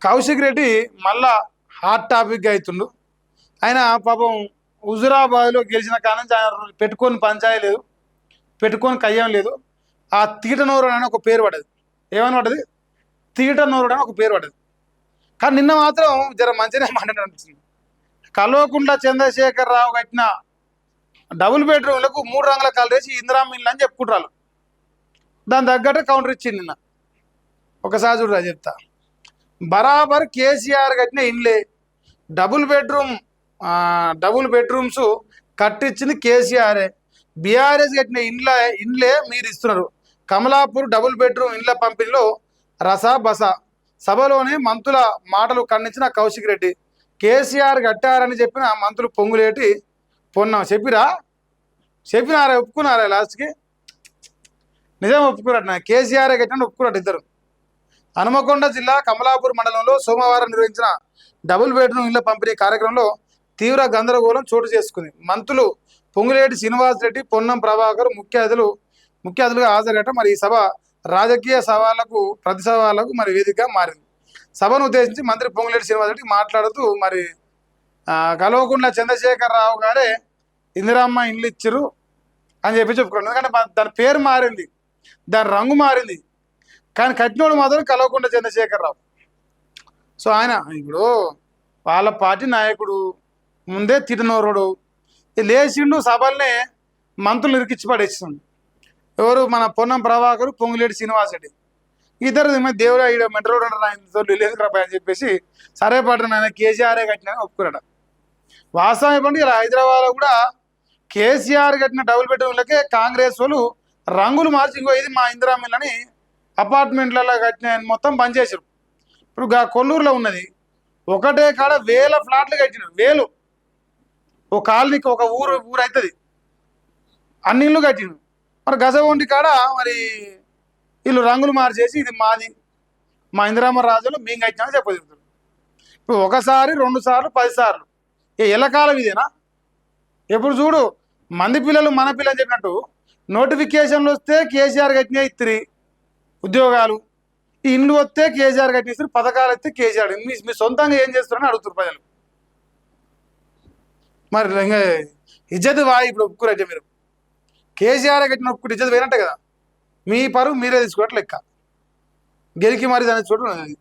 కౌశిక్ రెడ్డి మళ్ళా హాట్ టాపిక్గా అవుతుండు. ఆయన పాపం హుజురాబాద్లో గెలిచిన కారణం ఆయన పెట్టుకొని పంచాయి లేదు, పెట్టుకొని కయ్యం లేదు. ఆ తీటనోరుడు అని ఒక పేరు పడ్డది. ఏమని పడ్డది? తీటనోరుడు అని ఒక పేరు పడ్డది. కానీ నిన్న మాత్రం జర మంచిగానే మాట్లాడాలనిపిస్తుంది. కల్వకుంట్ల చంద్రశేఖర్ రావు కట్టిన డబుల్ బెడ్రూమ్లకు 3 రంగుల కలర్ వేసి ఇందిరా మిల్లు అని చెప్పుకుంటారు. దాని తగ్గట్టు కౌంటర్ ఇచ్చింది నిన్న. ఒకసారి చూడరా చెప్తా. బరాబర్ కేసీఆర్ కట్టిన ఇండ్లే డబుల్ బెడ్రూమ్స్ కట్టించింది కేసీఆరే. బీఆర్ఎస్ కట్టిన ఇండ్లే మీరు ఇస్తున్నారు. కమలాపూర్ డబుల్ బెడ్రూమ్ ఇండ్ల పంపిణీలో రసా బస. సభలోనే మంత్రుల మాటలు ఖండించిన కౌశిక్ రెడ్డి. కేసీఆర్ కట్టారని చెప్పిన మంత్రులు పొంగులేటి పొన్నాం చెప్పినారా ఒప్పుకున్నారా? లాస్ట్కి నిజం ఒప్పుకున్నట్టు. కేసీఆర్ కట్టిన ఒప్పుకున్నట్టు ఇద్దరు. హనుమకొండ జిల్లా కమలాపూర్ మండలంలో సోమవారం నిర్వహించిన డబుల్ బెడ్రూమ్ ఇళ్ల పంపిణీ కార్యక్రమంలో తీవ్ర గందరగోళం చోటు చేసుకుంది. మంత్రులు పొంగులేటి శ్రీనివాసరెడ్డి, పొన్నం ప్రభాకర్ ముఖ్య అతిథులుగా హాజరయ్యారు. మరి ఈ సభ రాజకీయ సవాళ్లకు ప్రతి సవాళ్లకు మరి వేదికగా మారింది. సభను ఉద్దేశించి మంత్రి పొంగులేటి శ్రీనివాసరెడ్డి మాట్లాడుతూ మరి కల్వకుంట్ల చంద్రశేఖర్ రావు గారే ఇందిరమ్మ ఇండ్లు ఇచ్చిరు అని చెప్పుకున్నాడు. ఎందుకంటే దాని పేరు మారింది, దాని రంగు మారింది, కానీ కట్టినోడు మాత్రం కల్వకుంట్ల చంద్రశేఖర్ రావు. సో ఆయన ఇప్పుడు వాళ్ళ పార్టీ నాయకుడు, ముందే తిటినోరుడు లేచిండు. సభల్నే మంత్రులు ఇరికిచ్చి పడేస్తుంది. ఎవరు? మన పొన్నం ప్రభాకర్, పొంగులేటి శ్రీనివాసరెడ్డి. ఇద్దరు దేవుడు ఈడ మెంటరోడు లేదు అని చెప్పేసి సరే పడ్డాను ఆయన కేసీఆరే కట్టిన ఒప్పుకున్నాడు. వాస్తవం చెప్పండి, ఇలా హైదరాబాద్లో కూడా కేసీఆర్ కట్టిన డబుల్ బెడ్రూమ్లకే కాంగ్రెస్ వాళ్ళు రంగులు మార్చి ఇంకో ఇది మా ఇందిరా మిల్ అని అపార్ట్మెంట్లలో కట్టిన మొత్తం బంద్ చేశారు. ఇప్పుడు కొల్లూరులో ఉన్నది ఒకటే కాడ 1000 ఫ్లాట్లు కట్టినారు. 1000 ఒక కాలనీకి ఒక ఊరు అవుతుంది, అన్ని ఇళ్ళు కట్టినారు. మరి గజవంటి కాడ మరి వీళ్ళు రంగులు మార్చేసి ఇది మాది, మా ఇందిరామ రాజులు మేము కట్టినా చెప్పగలుగుతారు. ఇప్పుడు ఒకసారి 2 సార్లు 10 సార్లు ఎల్లకాలం ఇదేనా? ఎప్పుడు చూడు మంది పిల్లలు మన పిల్లలు చెప్పినట్టు నోటిఫికేషన్లు వస్తే కేసీఆర్ కట్టిన ఇత్తిరి ఉద్యోగాలు, ఈ ఇండ్లు వస్తే కేసీఆర్ కట్టిస్తారు, పథకాలు వస్తే కేసీఆర్. మీ సొంతంగా ఏం చేస్తారని అడుగుతారు ప్రజలు. మరి ఇంకా ఇజ్జత్ ఇప్పుడు ఒప్పుకోరంటే మీరు కేసీఆర్ కట్టిన ఒప్పుకుంటే ఇజ్జత్ పోయినట్టే కదా. మీ పరువు మీరే తీసుకోవట్లెక్క. గెలికి మరి దాన్ని చూడండి.